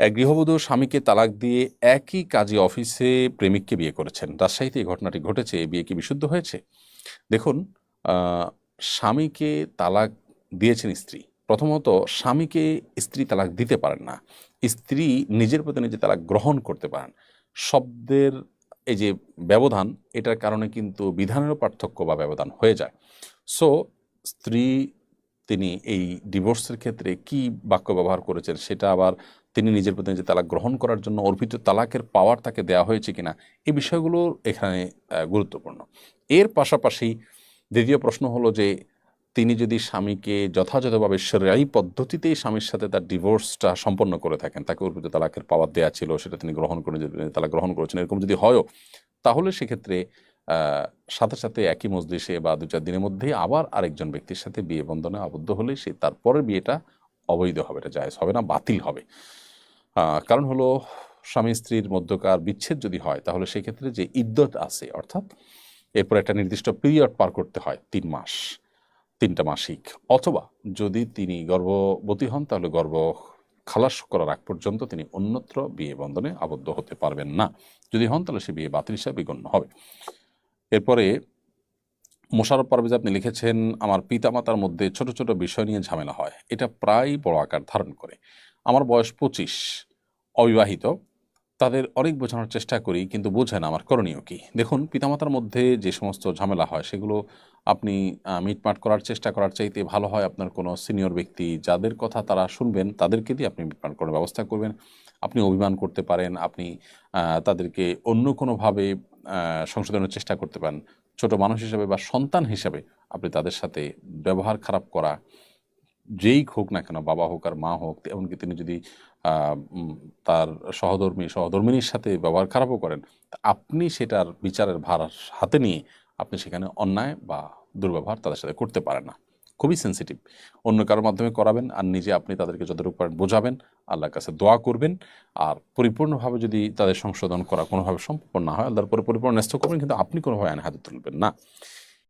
এক গৃহবধূ স্বামীকে তালাক দিয়ে একই কাজী অফিসে প্রেমিককে বিয়ে করেছেন। রাজশাহীতে এই ঘটনাটি ঘটেছে। এই বিয়ে কি বিশুদ্ধ হয়েছে? দেখুন, আহ, স্বামীকে তালাক দিয়েছেন স্ত্রী। প্রথমত, স্বামীকে স্ত্রী তালাক দিতে পারেন না, স্ত্রী নিজের প্রতি নিজে তালাক গ্রহণ করতে পারেন। শব্দের এই যে ব্যবধান, এটার কারণে কিন্তু বিধানেরও পার্থক্য বা ব্যবধান হয়ে যায়। সো স্ত্রী তিনি এই ডিভোর্সের ক্ষেত্রে কি বাক্য ব্যবহার করেছেন, সেটা আবার তিনি নিজের প্রতি নিজে তালাক গ্রহণ করার জন্য অর্পিত তালাকের পাওয়ার তাকে দেওয়া হয়েছে কিনা, এই বিষয়গুলো এখানে গুরুত্বপূর্ণ। এর পাশাপাশি দ্বিতীয় প্রশ্ন হলো যে তিনি যদি স্বামীকে যথাযথভাবে শরীয়ী পদ্ধতিতেই স্বামীর সাথে তার ডিভোর্সটা সম্পন্ন করে থাকেন, তাকে অর্পিত তালাকের পাওয়ার দেওয়া ছিল, সেটা তিনি গ্রহণ করে তালাক গ্রহণ করেছেন, এরকম যদি হয়ও, তাহলে সেক্ষেত্রে সাথে সাথে একই মজলিসে বা 2-4 দিনের মধ্যেই আবার আরেকজন ব্যক্তির সাথে বিয়ে বন্ধনে আবদ্ধ হলে সে তারপরের বিয়েটা অবৈধ হবে, এটা জায়েজ হবে না, বাতিল হবে। কারণ হলো, স্বামী স্ত্রীর মধ্যকার বিচ্ছেদ যদি হয় তাহলে সেক্ষেত্রে যে ইদ্যত আছে, অর্থাৎ এরপর একটা নির্দিষ্ট পিরিয়ড পার করতে হয়, 3 মাস, 3টা মাসিক, অথবা যদি তিনি গর্ভবতী হন তাহলে গর্ভ খালাস করার আগ পর্যন্ত তিনি অন্যত্র বিয়ে বন্ধনে আবদ্ধ হতে পারবেন না। যদি হন তাহলে সে বিয়ে বাতিল হিসাবে গণ্য হবে। এরপরে মোশাররফ পারভেজ আপনি লিখেছেন, আমার পিতামাতার মধ্যে ছোট ছোট বিষয় নিয়ে ঝামেলা হয়, এটা প্রায় বড় আকার ধারণ করে। আমার বয়স 25, অবিবাহিত, তাদের অনেক বোঝানোর চেষ্টা করি কিন্তু বোঝেন, আমার করণীয় কি? দেখুন, পিতামাতার মধ্যে যে সমস্ত ঝামেলা হয় সেগুলো আপনি মিটমাট করার চেষ্টা করার চাইতে ভালো হয় আপনার কোনো সিনিয়র ব্যক্তি যাদের কথা তারা শুনবেন তাদেরকে দিয়ে আপনি মিটমাট করার ব্যবস্থা করবেন। আপনি অভিমান করতে পারেন, আপনি তাদেরকে অন্য কোনোভাবে সংশোধনের চেষ্টা করতে পারেন। ছোট মানুষ হিসাবে বা সন্তান হিসাবে আপনি তাদের সাথে ব্যবহার খারাপ করা, যেই হোক না কেন, বাবা হোক আর মা হোক, এমনকি তিনি যদি তার সহধর্মিনীর সাথে ব্যবহার খারাপও করেন, আপনি সেটার বিচারের ভার হাতে নিয়ে আপনি সেখানে অন্যায় বা দুর্ব্যবহার তাদের সাথে করতে পারেন না। খুবই সেন্সিটিভ। অন্য কারোর মাধ্যমে করাবেন, আর নিজে আপনি তাদেরকে যতটুকু পারেন বোঝাবেন, আল্লাহর কাছে দোয়া করবেন। আর পরিপূর্ণভাবে যদি তাদের সংশোধন করা কোনোভাবে সম্ভব না হয়, আল্লাহর পরে পরিপূর্ণ ন্যস্ত করবেন, কিন্তু আপনি কোনোভাবে আইন হাতে তুলবেন না।